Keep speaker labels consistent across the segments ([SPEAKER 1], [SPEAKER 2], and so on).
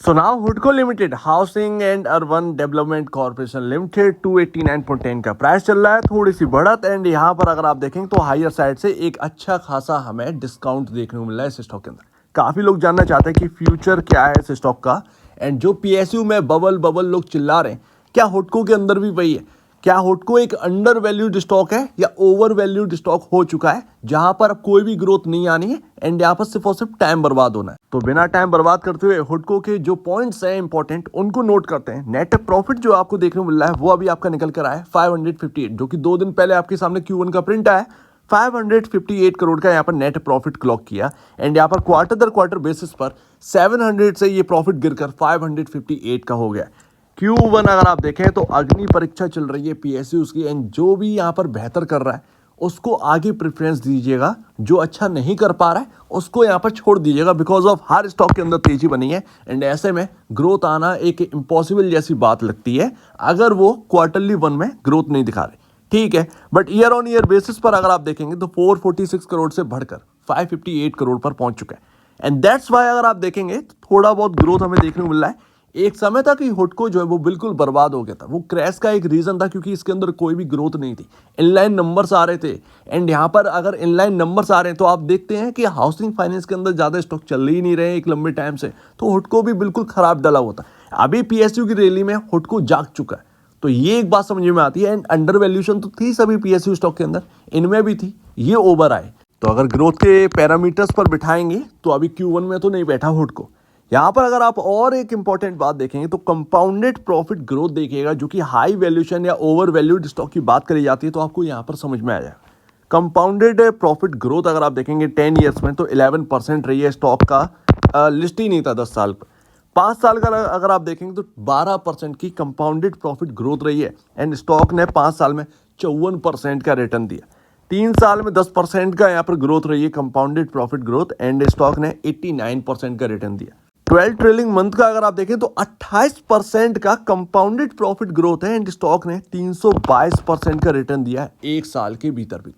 [SPEAKER 1] So now हुडको limited housing and urban development corporation limited 289.10 का price चल रहा है, थोड़ी सी बढ़त। एंड यहाँ पर अगर आप देखेंगे तो हायर साइड से एक अच्छा खासा हमें डिस्काउंट देखने को मिल रहा है इस स्टॉक के अंदर। काफी लोग जानना चाहते हैं कि फ्यूचर क्या है इस स्टॉक का। एंड जो पीएसयू में बबल बबल लोग चिल्ला रहे हैं, क्या हुडको के अंदर भी वही है? क्या हुडको एक अंडर वैल्यूड स्टॉक है या ओवर वैल्यूड स्टॉक हो चुका है जहां पर अब कोई भी ग्रोथ नहीं आनी है एंड यहाँ पर सिर्फ और सिर्फ टाइम बर्बाद होना है? तो बिना टाइम बर्बाद करते हुए हुडको के जो पॉइंट्स हैं इंपॉर्टेंट उनको नोट करते हैं। नेट प्रॉफिट जो आपको देखने को मिल रहा है वो अभी आपका निकल कर आया है 558, जो कि 2 दिन पहले आपके सामने Q1 का प्रिंट आया। 558 करोड़ का यहाँ पर नेट प्रॉफिट क्लॉक किया। एंड यहाँ पर क्वार्टर दर क्वार्टर बेसिस पर 700 से ये प्रॉफिट गिरकर 558 का हो गया। Q1 अगर आप देखें तो अग्नि परीक्षा चल रही है पीएसयू की। एंड जो भी यहाँ पर बेहतर कर रहा है उसको आगे प्रेफरेंस दीजिएगा, जो अच्छा नहीं कर पा रहा है उसको यहाँ पर छोड़ दीजिएगा। बिकॉज ऑफ हर स्टॉक के अंदर तेजी बनी है एंड ऐसे में ग्रोथ आना एक इम्पॉसिबल जैसी बात लगती है अगर वो क्वार्टरली 1 में ग्रोथ नहीं दिखा रहे। ठीक है, but year on year basis पर अगर आप देखेंगे तो 446 करोड़ से बढ़कर 558 करोड़ पर पहुंच चुका है। एंड दैट्स वाई अगर आप देखेंगे तो थोड़ा बहुत ग्रोथ हमें देखने को मिल रहा है। एक समय था कि हुडको जो है वो बिल्कुल बर्बाद हो गया था। वो क्रैश का एक रीजन था क्योंकि इसके अंदर कोई भी ग्रोथ नहीं थी, इनलाइन नंबर्स आ रहे थे। एंड यहाँ पर अगर इनलाइन नंबर्स आ रहे हैं तो आप देखते हैं कि हाउसिंग फाइनेंस के अंदर ज़्यादा स्टॉक चल ही नहीं रहे एक लंबे टाइम से, तो हुडको भी बिल्कुल खराब डला होता। अभी पीएसयू की रैली में हुडको जाग चुका है, तो ये एक बात समझ में आती है। एंड अंडर वैल्यूएशन तो थी सभी पीएसयू स्टॉक के अंदर, इनमें भी थी, ये ओवर आए। तो अगर ग्रोथ के पैरामीटर्स पर बिठाएंगे तो अभी Q1 में तो नहीं बैठा हुडको। यहाँ पर अगर आप और एक इंपॉर्टेंट बात देखेंगे तो कंपाउंडेड प्रॉफिट ग्रोथ देखिएगा, जो कि हाई वैल्यूएशन या ओवर वैल्यूड स्टॉक की बात करी जाती है, तो आपको यहाँ पर समझ में आ जाएगा। कंपाउंडेड प्रॉफिट ग्रोथ अगर आप देखेंगे 10 ईयर्स में तो 11% रही है। स्टॉक का लिस्ट ही नहीं था 10 साल पर। 5 साल का अगर आप देखेंगे तो 12% की कंपाउंडेड प्रॉफिट ग्रोथ रही है। एंड स्टॉक ने 5 साल में 54% का रिटर्न दिया। 3 साल में 10% का यहाँ पर ग्रोथ रही है compounded profit growth, and stock ने 89% का रिटर्न दिया। 12 ट्रेलिंग मंथ का अगर आप देखें तो 28% का कंपाउंडेड प्रॉफिट ग्रोथ है। एंड स्टॉक ने 322% का रिटर्न दिया है एक साल के भीतर।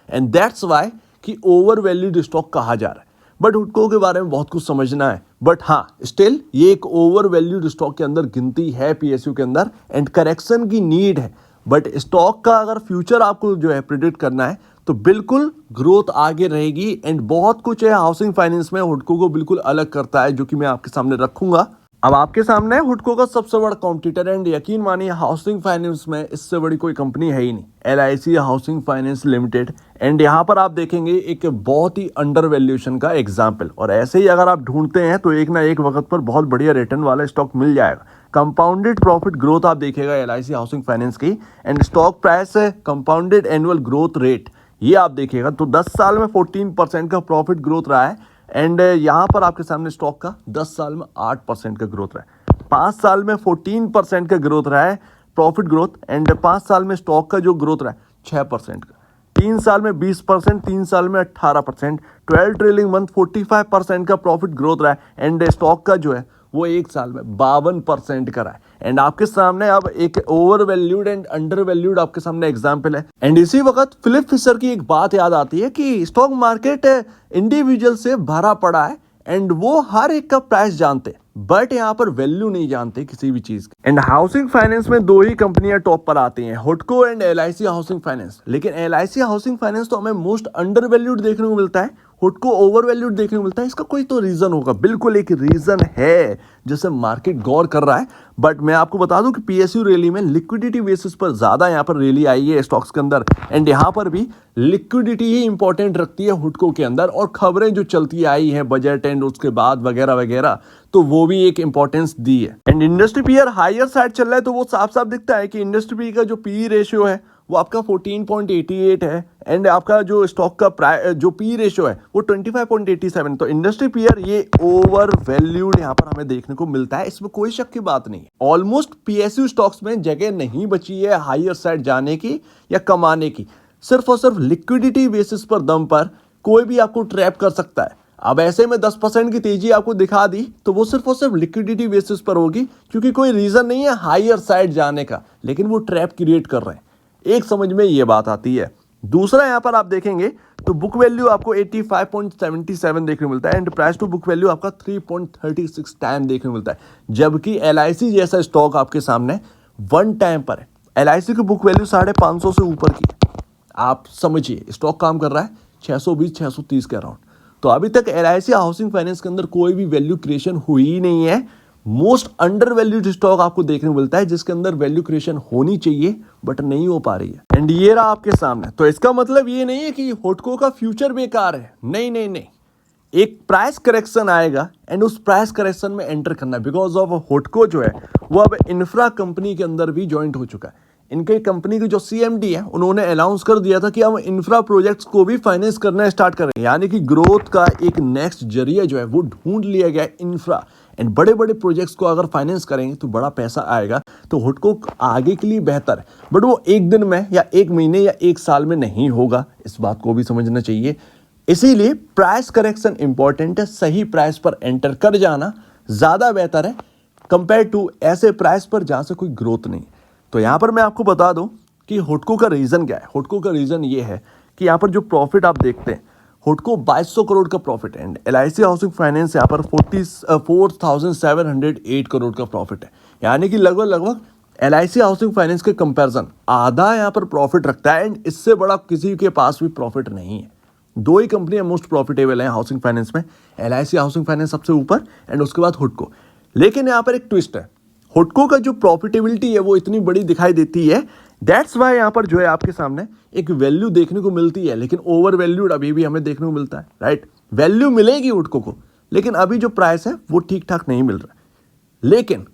[SPEAKER 1] एंड दैट्स वाई कि ओवर वैल्यूड स्टॉक कहा जा रहा है। बट हुडको के बारे में बहुत कुछ समझना है। बट हाँ, स्टिल ये एक ओवर वैल्यूड स्टॉक के अंदर गिनती है पीएसयू के अंदर, एंड करेक्शन की नीड है। बट स्टॉक का अगर फ्यूचर आपको जो है प्रिडिक्ट करना है तो बिल्कुल ग्रोथ आगे रहेगी। एंड बहुत कुछ है हाउसिंग फाइनेंस में हुडको को बिल्कुल अलग करता है, जो कि मैं आपके सामने रखूंगा। अब आपके सामने हुडको का सबसे बड़ा कॉम्पिटिटर, एंड यकीन मानिए हाउसिंग फाइनेंस में इससे बड़ी कोई कंपनी है ही नहीं, LIC housing finance limited. And यहाँ पर आप देखेंगे एक बहुत ही अंडर वैल्यूएशन का एग्जाम्पल। और ऐसे ही अगर आप ढूंढते हैं तो एक ना एक वक्त पर बहुत बढ़िया रिटर्न वाला स्टॉक मिल जाएगा। कंपाउंडेड प्रॉफिट ग्रोथ आप देखिएगा LIC हाउसिंग फाइनेंस की, and stock price compounded annual growth rate ये आप देखिएगा तो 10 साल में 14% का प्रॉफिट ग्रोथ रहा है। एंड यहाँ पर आपके सामने स्टॉक का 10 साल में 8% का ग्रोथ रहा है। 5 साल में 14% का ग्रोथ रहा है प्रॉफिट ग्रोथ। एंड 5 साल में स्टॉक का जो ग्रोथ रहा है 6% का। 3 साल में 20%, 3 साल में 18%। 12 ट्रेलिंग मंथ 45% का प्रॉफिट ग्रोथ रहा है। एंड स्टॉक का जो है वो एक साल में 52% का रहा है। एंड आपके सामने अब एक over valued and under valued आपके सामने एग्जांपल है। एंड इसी वक्त फिलिप फिशर की एक बात याद आती है कि स्टॉक मार्केट इंडिविजुअल से भरा पड़ा है एंड वो हर एक का प्राइस जानते हैं, बट यहाँ पर वैल्यू नहीं जानते किसी भी चीज की। एंड हाउसिंग फाइनेंस में 2 ही कंपनियां टॉप पर आती हैं, हुडको एंड LIC हाउसिंग फाइनेंस। लेकिन LIC हाउसिंग फाइनेंस तो हमें मोस्ट अंडर वैल्यूड देखने को मिलता है, हुडको ओवर वैल्यूड देखने को मिलता है। इसका कोई तो रीजन होगा, बिल्कुल एक रीजन है जिसे मार्केट गौर कर रहा है। बट मैं आपको बता दूं कि पीएसयू रैली में लिक्विडिटी बेसिस पर ज्यादा यहाँ पर रैली आई है स्टॉक्स के अंदर। एंड यहाँ पर भी लिक्विडिटी ही इंपॉर्टेंट रखती है हुडको के अंदर, और खबरें जो चलती आई हैं बजट एंड उसके बाद वगैरह वगैरह, तो वो भी एक इंपॉर्टेंस दी है। And industry peer higher side चल रहा है, तो वो साफ साफ दिखता है कि इंडस्ट्री पी का जो पी रेशियो है वो आपका 14.88 है। एंड आपका जो स्टॉक का जो पी रेशियो है वो 25.87। तो इंडस्ट्री पीयर ये ओवर वैल्यूड यहाँ पर हमें देखने को मिलता है, इसमें कोई शक की बात नहीं है। ऑलमोस्ट पीएसयू स्टॉक्स में जगह नहीं बची है हायर साइड जाने की या कमाने की। सिर्फ और सिर्फ लिक्विडिटी बेसिस पर दम पर कोई भी आपको ट्रैप कर सकता है। अब ऐसे में 10% की तेजी आपको दिखा दी तो वो सिर्फ और सिर्फ लिक्विडिटी बेसिस पर होगी, क्योंकि कोई रीजन नहीं है हायर साइड जाने का, लेकिन वो ट्रैप क्रिएट कर रहे हैं। एक समझ में ये बात आती है, दूसरा यहाँ पर आप देखेंगे तो बुक वैल्यू आपको 85.77 देखने को मिलता है and price to book value आपका 3.36 टाइम देखने को मिलता है, जबकि LIC जैसा स्टॉक आपके सामने 1 टाइम पर है। LIC की बुक वैल्यू 550 से ऊपर की है। आप समझिए स्टॉक काम कर रहा है 620-630 के अराउंड। तो अभी तक LIC हाउसिंग फाइनेंस के अंदर कोई भी वैल्यू क्रिएशन हुई ही नहीं है। मोस्ट अंडर वैल्यूड स्टॉक आपको देखने को मिलता है जिसके अंदर वैल्यू क्रिएशन होनी चाहिए बट नहीं हो पा रही है। एंड ये रहा आपके सामने। तो इसका मतलब ये नहीं है कि होटको का फ्यूचर बेकार है, नहीं नहीं नहीं। एक प्राइस करेक्शन आएगा एंड उस प्राइस करेक्शन में एंटर करना है, बिकॉज ऑफ होटको जो है वो अब इंफ्रा कंपनी के अंदर भी ज्वाइंट हो चुका है। इनके कंपनी के जो CMD है उन्होंने अनाउंस कर दिया था कि हम इंफ्रा प्रोजेक्ट्स को भी फाइनेंस करना स्टार्ट करें, यानी कि ग्रोथ का एक नेक्स्ट जरिया जो है वो ढूंढ लिया गया इंफ्रा। एंड बड़े बड़े प्रोजेक्ट्स को अगर फाइनेंस करेंगे तो बड़ा पैसा आएगा, तो होटको आगे के लिए बेहतर है। बट वो एक दिन में या एक महीने या एक साल में नहीं होगा, इस बात को भी समझना चाहिए। इसीलिए प्राइस करेक्शन इंपॉर्टेंट है। सही प्राइस पर एंटर कर जाना ज़्यादा बेहतर है कंपेयर टू ऐसे प्राइस पर जहाँ से कोई ग्रोथ नहीं। तो यहाँ पर मैं आपको बता दूँ कि होटको का रीज़न क्या है। होटको का रीज़न ये है कि यहाँ पर जो प्रॉफिट आप देखते हैं, होटको 2200 करोड़ का प्रॉफिट है एंड LIC हाउसिंग फाइनेंस यहाँ पर 4708 करोड़ का प्रॉफिट है, यानी कि लगभग LIC हाउसिंग फाइनेंस के कंपैरिजन आधा यहाँ पर प्रॉफिट रखता है। एंड इससे बड़ा किसी के पास भी प्रॉफिट नहीं है। दो ही कंपनियां मोस्ट प्रॉफिटेबल हैं हाउसिंग फाइनेंस में, LIC हाउसिंग फाइनेंस सबसे ऊपर एंड उसके बाद होटको। लेकिन यहाँ पर एक ट्विस्ट है, होटको का जो प्रॉफिटेबिलिटी है वो इतनी बड़ी दिखाई देती है, दैट्स वाई यहाँ पर जो है आपके सामने एक वैल्यू देखने को मिलती है, लेकिन ओवर वैल्यूड अभी भी हमें देखने को मिलता है, राइट। वैल्यू मिलेगी होटको को, लेकिन अभी जो प्राइस है वो ठीक ठाक नहीं मिल रहा है। लेकिन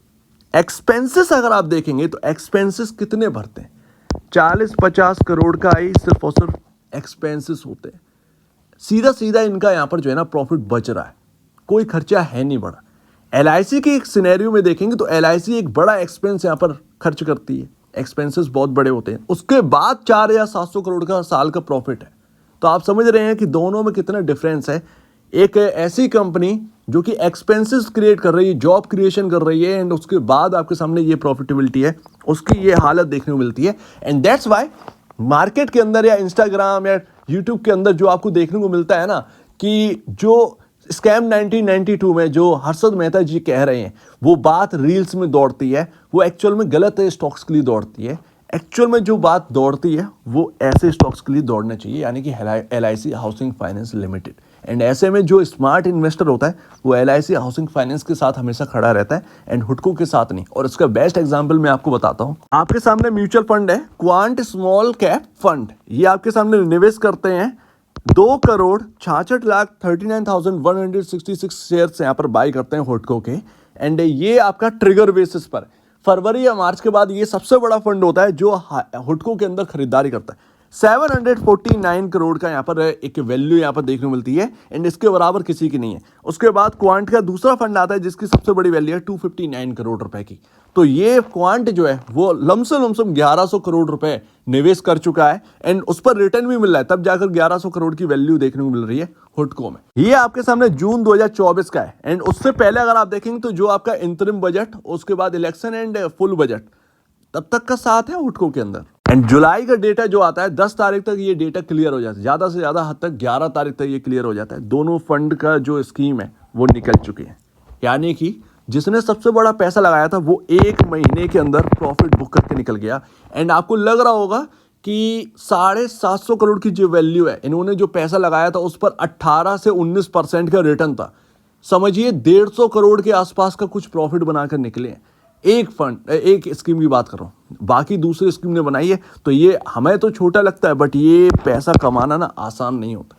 [SPEAKER 1] एक्सपेंसेस अगर आप देखेंगे तो एक्सपेंसेस कितने भरते हैं, 40-50 करोड़ का ही सिर्फ और सिर्फ एक्सपेंसेस होते हैं। सीधा सीधा इनका यहाँ पर जो है ना प्रॉफिट बच रहा है, कोई खर्चा है नहीं बड़ा। LIC के एक सिनेरियो में देखेंगे तो LIC एक बड़ा एक्सपेंस यहाँ पर खर्च करती है, एक्सपेंसेस बहुत बड़े होते हैं, उसके बाद 4 या 700 करोड़ का साल का प्रॉफिट है। तो आप समझ रहे हैं कि दोनों में कितना डिफरेंस है। एक ऐसी कंपनी जो कि एक्सपेंसेस क्रिएट कर रही है, जॉब क्रिएशन कर रही है एंड उसके बाद आपके सामने ये प्रॉफिटेबिलिटी है, उसकी ये हालत देखने को मिलती है। एंड दैट्स वाई मार्केट के अंदर या इंस्टाग्राम या यूट्यूब के अंदर जो आपको देखने को मिलता है ना कि जो स्कैम 1992 में जो हर्षद मेहता जी कह रहे हैं वो बात रील्स में दौड़ती है, वो एक्चुअल में गलत है, स्टॉक्स के लिए दौड़ती है। एक्चुअल में जो बात दौड़ती है वो ऐसे स्टॉक्स के लिए दौड़ना चाहिए, यानी कि LIC housing finance limited. And ऐसे में जो स्मार्ट इन्वेस्टर होता है वो LIC हाउसिंग फाइनेंस के साथ हमेशा खड़ा रहता है एंड हुडको के साथ नहीं। और इसका बेस्ट एग्जांपल मैं आपको बताता हूँ। आपके सामने म्यूचुअल फंड है क्वांट स्मॉल कैप फंड, ये आपके सामने निवेश करते हैं 2,66,39,166 शेयर्स यहाँ पर बाई करते हैं होटको के। एंड ये आपका ट्रिगर बेसिस पर फरवरी या मार्च के बाद ये सबसे बड़ा फंड होता है जो होटको के अंदर खरीदारी करता है। 749 करोड़ का यहाँ पर एक वैल्यू यहाँ पर देखने को मिलती है एंड इसके बराबर किसी की नहीं है। उसके बाद क्वांट का दूसरा फंड आता है जिसकी सबसे बड़ी वैल्यू है 259 करोड़ रुपए की। तो ये क्वांट जो है वो लमसम 1100 करोड़ रुपए निवेश कर चुका है एंड उस पर रिटर्न भी मिल रहा है, तब जाकर 1100 करोड़ की वैल्यू देखने को मिल रही है हुडको में। ये आपके सामने जून 2024 का है एंड उससे पहले अगर आप देखेंगे तो जो आपका इंतरिम बजट, उसके बाद इलेक्शन एंड फुल बजट, तब तक का साथ है हुडको के अंदर। एंड जुलाई का डेटा जो आता है 10 तारीख तक ये डेटा क्लियर हो जाता है, ज्यादा से ज्यादा हद तक 11 तारीख तक ये क्लियर हो जाता है। दोनों फंड का जो स्कीम है वो निकल चुकी है, यानी कि जिसने सबसे बड़ा पैसा लगाया था वो 1 महीने के अंदर प्रॉफिट बुक करके निकल गया। एंड आपको लग रहा होगा कि 750 करोड़ की जो वैल्यू है, इन्होंने जो पैसा लगाया था उस पर 18 से 19% का रिटर्न था। समझिए 150 करोड़ के आसपास का कुछ प्रॉफिट बनाकर निकले हैं। एक फंड, एक स्कीम की बात कर रहा हूँ, बाकी दूसरी स्कीम ने बनाई है। तो ये हमें तो छोटा लगता है बट ये पैसा कमाना ना आसान नहीं होता।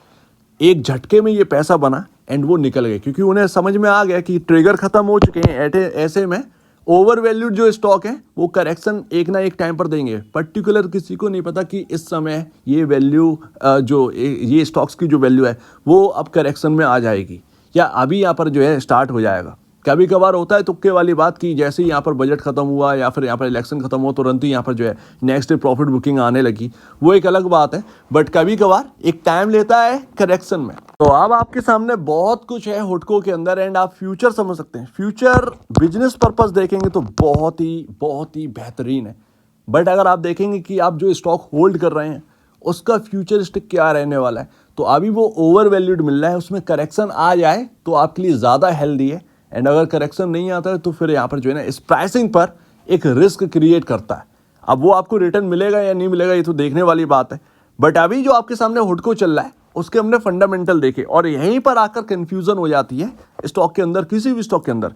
[SPEAKER 1] एक झटके में ये पैसा बना एंड वो निकल गए, क्योंकि उन्हें समझ में आ गया कि ट्रिगर खत्म हो चुके हैं। ऐसे में ओवर वैल्यूड जो स्टॉक है वो करेक्शन एक ना एक टाइम पर देंगे। पर्टिकुलर किसी को नहीं पता कि इस समय ये वैल्यू जो ये स्टॉक्स की जो वैल्यू है वो अब करेक्शन में आ जाएगी या अभी यहाँ पर जो है स्टार्ट हो जाएगा। कभी कभार होता है तुक्के वाली बात की जैसे ही यहाँ पर बजट खत्म हुआ या फिर यहाँ पर इलेक्शन खत्म हुआ तुरंत ही यहाँ पर जो है नेक्स्ट डे प्रॉफिट बुकिंग आने लगी, वो एक अलग बात है। बट कभी कभार एक टाइम लेता है करेक्शन में। तो अब आपके सामने बहुत कुछ है हुडको के अंदर एंड आप फ्यूचर समझ सकते हैं। फ्यूचर बिजनेस पर्पस देखेंगे तो बहुत ही बेहतरीन है। बट अगर आप देखेंगे कि आप जो स्टॉक होल्ड कर रहे हैं उसका फ्यूचरिस्टिक क्या रहने वाला है। तो अभी वो ओवर वैल्यूड मिल रहा है, उसमें करेक्शन आ जाए तो आपके लिए ज़्यादा हेल्दी है, एंड अगर करेक्शन नहीं आता है तो फिर यहाँ पर जो है ना इस प्राइसिंग पर एक रिस्क क्रिएट करता है। अब वो आपको रिटर्न मिलेगा या नहीं मिलेगा ये तो देखने वाली बात है, बट अभी जो आपके सामने हुडको चल रहा है उसके हमने फंडामेंटल देखे, और यहीं पर आकर कंफ्यूजन हो जाती है स्टॉक के अंदर, किसी भी स्टॉक के अंदर।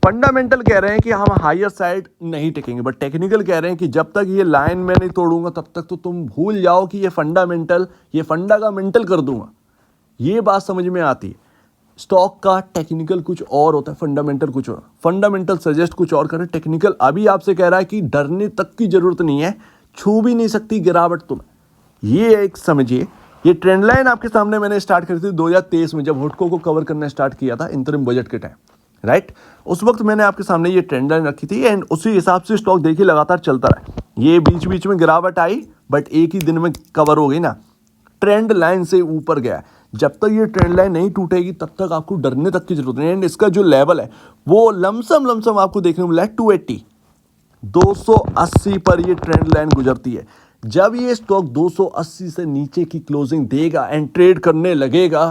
[SPEAKER 1] फंडामेंटल कह रहे हैं कि हम हायर साइड नहीं टिकेंगे, बट टेक्निकल कह रहे हैं कि जब तक ये लाइन मैं नहीं तोड़ूंगा तब तक तो तुम भूल जाओ कि ये फंडामेंटल, ये फंडा का मेंटल कर दूंगा। ये बात समझ में आती है। स्टॉक का टेक्निकल कुछ और होता है, फंडामेंटल कुछ और। फंडामेंटल सजेस्ट कुछ और करे, टेक्निकल अभी आपसे कह रहा है कि डरने तक की जरूरत नहीं है, छू भी नहीं सकती गिरावट तुम्हें। ये एक समझिए, ये ट्रेंड लाइन आपके सामने मैंने स्टार्ट करी थी 2023 में, जब हुडको को कवर करना स्टार्ट किया था इंटरिम बजट के टाइम, राइट। उस वक्त मैंने आपके सामने ये ट्रेंड लाइन रखी थी, एंड उसी हिसाब से स्टॉक देखिए लगातार चलता रहा। ये बीच बीच में गिरावट आई, बट एक ही दिन में कवर हो गई ना, ट्रेंड लाइन से ऊपर गया। जब तक ये ट्रेंड लाइन नहीं टूटेगी तब तक आपको डरने तक की जरूरत नहीं है। एंड इसका जो लेवल है वो लमसम आपको देखने को मिला है 280, 280 पर ये ट्रेंड लाइन गुजरती है। जब ये स्टॉक 280 से नीचे की क्लोजिंग देगा एंड ट्रेड करने लगेगा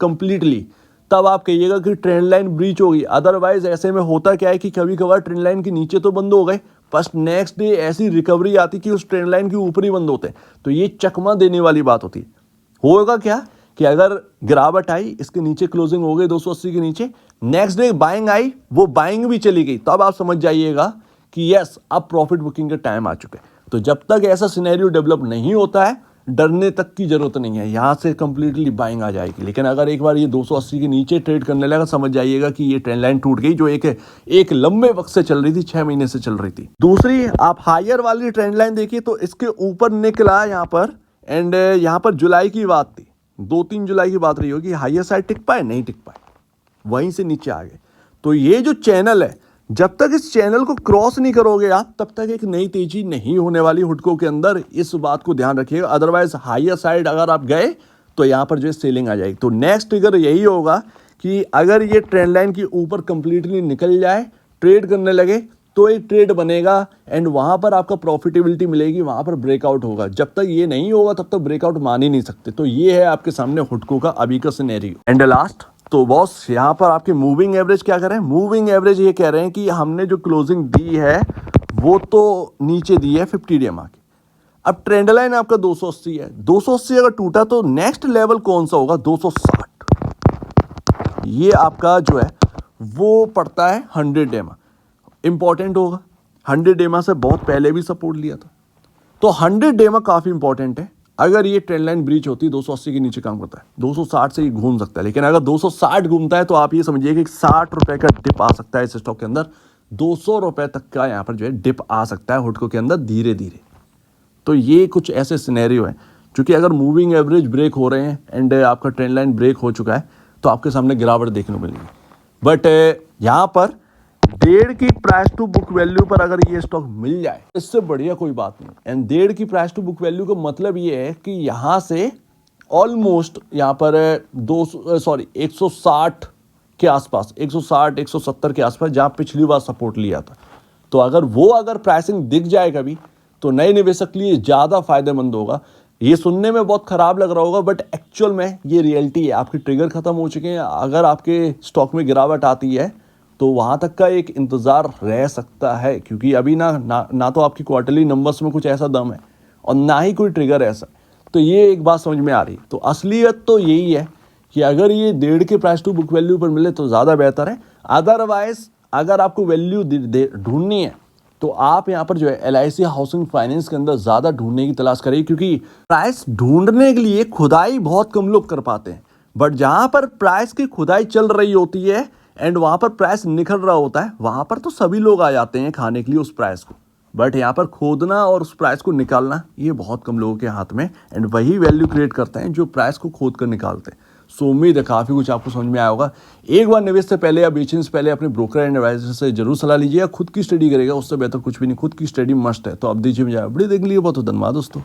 [SPEAKER 1] कंप्लीटली, तब आप कहिएगा कि ट्रेंड लाइन ब्रीच होगी। अदरवाइज ऐसे में होता क्या है कि कभी कभार ट्रेंड लाइन के नीचे तो बंद हो गए, बस नेक्स्ट डे ऐसी रिकवरी आती कि उस ट्रेंड लाइन के ऊपर ही बंद होते, तो ये चकमा देने वाली बात होती है। होगा क्या कि अगर गिरावट आई, इसके नीचे क्लोजिंग हो गई 280 के नीचे, नेक्स्ट डे बाइंग आई, वो बाइंग भी चली गई, तब आप समझ जाइएगा कि यस अब प्रॉफिट बुकिंग का टाइम आ चुका है। तो जब तक ऐसा सिनेरियो डेवलप नहीं होता है, डरने तक की जरूरत नहीं है, यहाँ से कंप्लीटली बाइंग आ जाएगी। लेकिन अगर एक बार ये 280 के नीचे ट्रेड करने लगा, समझ जाइएगा कि ये ट्रेंड लाइन टूट गई, जो एक लंबे वक्त से चल रही थी, 6 महीने से चल रही थी। दूसरी आप हायर वाली ट्रेंड लाइन देखिए तो इसके ऊपर निकला यहाँ पर, एंड यहाँ पर जुलाई की बात थी, 2-3 जुलाई की बात रही होगी, हायर साइड टिक पाए, नहीं टिक पाए, वहीं से नीचे आ गए। तो ये जो चैनल है, जब तक इस चैनल को क्रॉस नहीं करोगे आप, तब तक एक नई तेजी नहीं होने वाली हुडको के अंदर, इस बात को ध्यान रखिएगा। अदरवाइज हायर साइड अगर आप गए तो यहाँ पर जो है सेलिंग आ जाएगी। तो नेक्स्ट ट्रिगर यही होगा कि अगर ये ट्रेंड लाइन के ऊपर कंप्लीटली निकल जाए, ट्रेड करने लगे, तो एक ट्रेड बनेगा एंड वहाँ पर आपका प्रॉफिटेबिलिटी मिलेगी, वहाँ पर ब्रेकआउट होगा। जब तक ये नहीं होगा तब तक ब्रेकआउट मान ही नहीं सकते। तो ये है आपके सामने हुडको का अभी का सिनेरियो। एंड लास्ट तो बॉस यहाँ पर आपके मूविंग एवरेज क्या कर रहे हैं, मूविंग एवरेज ये कह रहे हैं कि हमने जो क्लोजिंग दी है वो तो नीचे दी है 50 DMA की। अब ट्रेंड लाइन आपका 280 है, 280 अगर टूटा तो नेक्स्ट लेवल कौन सा होगा, 260। ये आपका जो है वो पड़ता है 100 DMA, इंपॉर्टेंट होगा। 100 DMA से बहुत पहले भी सपोर्ट लिया था, तो 100 DMA काफ़ी इंपॉर्टेंट है। अगर ये ट्रेंड लाइन ब्रीच होती है, 280 के नीचे काम करता है, 260 से ही घूम सकता है। लेकिन अगर 260 घूमता है तो आप ये समझिए कि 60 रुपए का डिप आ सकता है इस स्टॉक के अंदर, 200 रुपए तक का यहाँ पर जो है डिप आ सकता है हुडको के अंदर धीरे धीरे। तो ये कुछ ऐसे सिनेरियो है, क्योंकि अगर मूविंग एवरेज ब्रेक हो रहे हैं एंड आपका ट्रेंड लाइन ब्रेक हो चुका है तो आपके सामने गिरावट देखने को मिलेगी। बट यहाँ पर 1.5 की प्राइस टू बुक वैल्यू पर अगर ये स्टॉक मिल जाए, इससे बढ़िया कोई बात नहीं। एंड 1.5 की प्राइस टू बुक वैल्यू का मतलब ये है कि यहाँ से ऑलमोस्ट यहाँ पर 160 के आसपास, 160 170 के आसपास, जहाँ पिछली बार सपोर्ट लिया था, तो अगर प्राइसिंग दिख जाए कभी, तो नए निवेशक के लिए ज़्यादा फायदेमंद होगा। ये सुनने में बहुत खराब लग रहा होगा, बट एक्चुअल में ये रियलिटी है। आपके ट्रिगर खत्म हो चुके हैं। अगर आपके स्टॉक में गिरावट आती है तो वहाँ तक का एक इंतज़ार रह सकता है, क्योंकि अभी ना तो आपकी क्वार्टरली नंबर्स में कुछ ऐसा दम है और ना ही कोई ट्रिगर ऐसा। तो ये एक बात समझ में आ रही। तो असलियत तो यही है कि अगर ये 1.5 के प्राइस टू बुक वैल्यू पर मिले तो ज़्यादा बेहतर है। अदरवाइज अगर आपको वैल्यू ढूंढनी है तो आप यहाँ पर जो है LIC हाउसिंग फाइनेंस के अंदर ज़्यादा ढूंढने की तलाश करें, क्योंकि प्राइस ढूंढने के लिए खुदाई बहुत कम लोग कर पाते हैं। बट जहाँ पर प्राइस की खुदाई चल रही होती है एंड वहाँ पर प्राइस निखर रहा होता है, वहाँ पर तो सभी लोग आ जाते हैं खाने के लिए उस प्राइस को। बट यहाँ पर खोदना और उस प्राइस को निकालना ये बहुत कम लोगों के हाथ में, एंड वही वैल्यू क्रिएट करते हैं जो प्राइस को खोद कर निकालते हैं। सो उम्मीद है काफ़ी कुछ आपको समझ में आया होगा। एक बार निवेश से पहले या बेचने से पहले अपने ब्रोकर एंड एडवाइजर से जरूर सलाह लीजिएगा। खुद की स्टडी करेगा उससे बेहतर कुछ भी नहीं, खुद की स्टडी मस्ट है। तो अब दीजिए मुझे अपडेट देखने के लिए बहुत धन्यवाद दोस्तों।